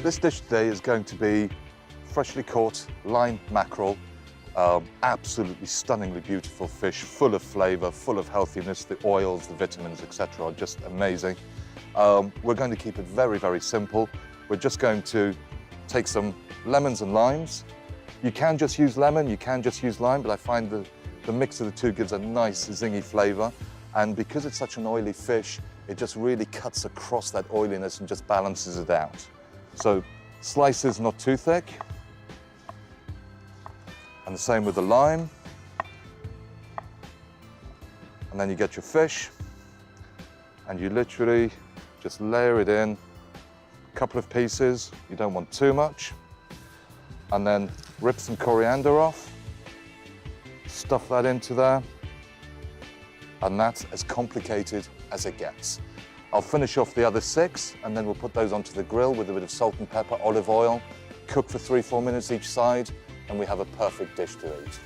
This dish today is going to be freshly caught lime mackerel. Absolutely stunningly beautiful fish, full of flavour, full of healthiness. The oils, the vitamins, etc. are just amazing. We're going to keep it very, very simple. We're just going to take some lemons and limes. You can just use lemon, you can just use lime, but I find the mix of the two gives a nice zingy flavour. And because it's such an oily fish, it just really cuts across that oiliness and just balances it out. So slices not too thick. And the same with the lime. And then you get your fish and you literally just layer it in, a couple of pieces. You don't want too much. And then rip some coriander off, stuff that into there. And that's as complicated as it gets. I'll finish off the other 6 and then we'll put those onto the grill with a bit of salt and pepper, olive oil, cook for 3-4 minutes each side, and we have a perfect dish to eat.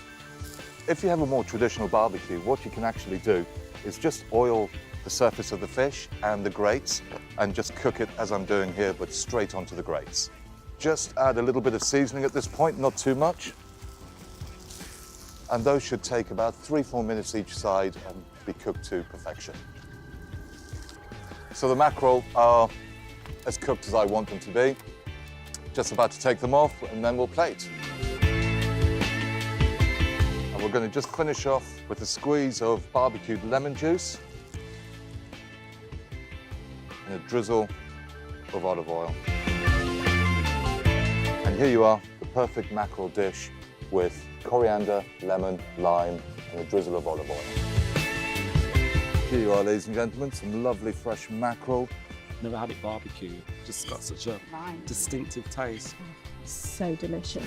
If you have a more traditional barbecue, what you can actually do is just oil the surface of the fish and the grates and just cook it as I'm doing here, but straight onto the grates. Just add a little bit of seasoning at this point, not too much. And those should take about 3-4 minutes each side and be cooked to perfection. So the mackerel are as cooked as I want them to be. Just about to take them off and then we'll plate. And we're going to just finish off with a squeeze of barbecued lemon juice and a drizzle of olive oil. And here you are, the perfect mackerel dish with coriander, lemon, lime, and a drizzle of olive oil. Here you are, ladies and gentlemen, some lovely fresh mackerel. Never had it barbecued, just got such a distinctive taste. So delicious.